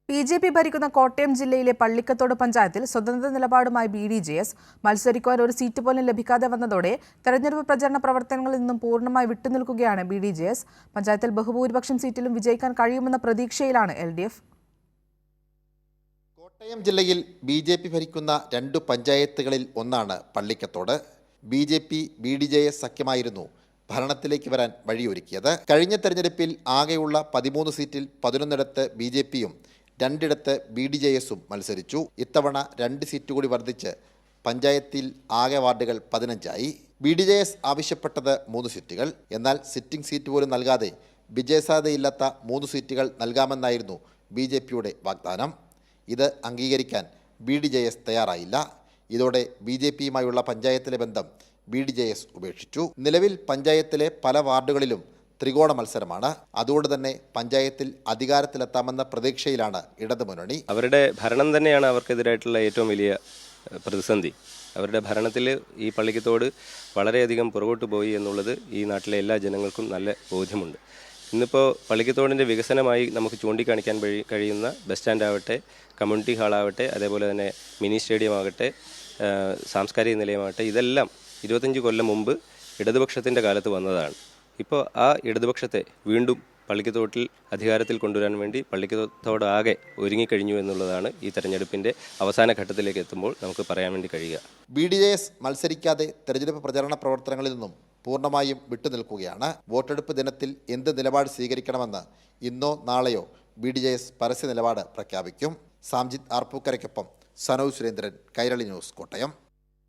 BJP ഭരിക്കുന്ന കോട്ടയം ജില്ലയിലെ പള്ളിക്കത്തോട് പഞ്ചായത്തിൽ സ്വതന്ത്ര നിലപാടുമായി BDJS മത്സരിക്കുവാൻ ഒരു സീറ്റ് പോലും ലഭിക്കാതെ വന്നതോടെ തെരഞ്ഞെടുപ്പ് പ്രചരണ പ്രവർത്തനങ്ങളിൽ നിന്നും പൂർണ്ണമായി വിട്ടുനിൽക്കുകയാണ് BDJS. പഞ്ചായത്തിൽ ബഹുഭൂരിപക്ഷം സീറ്റിലും വിജയിക്കാൻ കഴിയുമെന്ന പ്രതീക്ഷയിലാണ് LDF. കോട്ടയം ജില്ലയിൽ BJP ഭരിക്കുന്ന 2 പഞ്ചായത്തുകളിൽ ഒന്നാണ് പള്ളിക്കത്തോട്. BJP BDJS സഖ്യമായിരുന്നു ഭരണത്തിലേക്ക് വരാൻ വഴിയൊരുക്കിയത്. കഴിഞ്ഞ തെരഞ്ഞെടുപ്പിൽ ആകെയുള്ള 13 സീറ്റിൽ 11ഇടത്ത് BJPയും 2ഇടത്ത് BDJSും മത്സരിച്ചു. ഇത്തവണ 2 സീറ്റ് കൂടി വർദ്ധിച്ച് പഞ്ചായത്തിൽ ആകെ വാർഡുകൾ 15ആയി. BDJS ആവശ്യപ്പെട്ടത് 3 സീറ്റുകൾ. എന്നാൽ സിറ്റിംഗ് സീറ്റ് പോലും നൽകാതെ വിജയസാധ്യതയില്ലാത്ത 3 സീറ്റുകൾ നൽകാമെന്നായിരുന്നു BJPയുടെ വാഗ്ദാനം. ഇത് അംഗീകരിക്കാൻ BDJS തയ്യാറായില്ല. ഇതോടെ BJPയുമായുള്ള പഞ്ചായത്തിലെ ബന്ധം BDJS ഉപേക്ഷിച്ചു. നിലവിൽ പഞ്ചായത്തിലെ പല വാർഡുകളിലും ത്രികോണ മത്സരമാണ്. അതുകൊണ്ട് തന്നെ പഞ്ചായത്തിൽ അധികാരത്തിലെത്താമെന്ന പ്രതീക്ഷയിലാണ് ഇടതുമുന്നണി. അവരുടെ ഭരണം തന്നെയാണ് അവർക്കെതിരായിട്ടുള്ള ഏറ്റവും വലിയ പ്രതിസന്ധി. അവരുടെ ഭരണത്തിൽ ഈ പള്ളിക്കത്തോട് വളരെയധികം പുറകോട്ട് പോയി എന്നുള്ളത് ഈ നാട്ടിലെ എല്ലാ ജനങ്ങൾക്കും നല്ല ബോധ്യമുണ്ട്. ഇന്നിപ്പോൾ പള്ളിക്കത്തോടിൻ്റെ വികസനമായി നമുക്ക് ചൂണ്ടിക്കാണിക്കാൻ കഴിയുന്ന ബസ് സ്റ്റാൻഡ് ആവട്ടെ, കമ്മ്യൂണിറ്റി ഹാളാവട്ടെ, അതേപോലെ തന്നെ മിനി സ്റ്റേഡിയം ആകട്ടെ, സാംസ്കാരിക നിലയമാകട്ടെ, ഇതെല്ലാം 25 കൊല്ലം മുമ്പ് ഇടതുപക്ഷത്തിൻ്റെ കാലത്ത് വന്നതാണ്. ഇപ്പോൾ ആ ഇടതുപക്ഷത്തെ വീണ്ടും പള്ളിക്കത്തോട്ടിൽ അധികാരത്തിൽ കൊണ്ടുവരാൻ വേണ്ടി പള്ളിക്കത്തോട് ആകെ ഒരുങ്ങിക്കഴിഞ്ഞു എന്നുള്ളതാണ് ഈ തെരഞ്ഞെടുപ്പിൻ്റെ അവസാന ഘട്ടത്തിലേക്ക് എത്തുമ്പോൾ നമുക്ക് പറയാൻ വേണ്ടി കഴിയുക. BDJS മത്സരിക്കാതെ തെരഞ്ഞെടുപ്പ് പ്രചരണ പ്രവർത്തനങ്ങളിൽ നിന്നും പൂർണ്ണമായും വിട്ടുനിൽക്കുകയാണ്. വോട്ടെടുപ്പ് ദിനത്തിൽ എന്ത് നിലപാട് സ്വീകരിക്കണമെന്ന് ഇന്നോ നാളെയോ BDJS പരസ്യ നിലപാട് പ്രഖ്യാപിക്കും. സാംജിത് ആർപ്പൂക്കരയ്ക്കൊപ്പം സനോജ് സുരേന്ദ്രൻ, കൈരളി ന്യൂസ്, കോട്ടയം.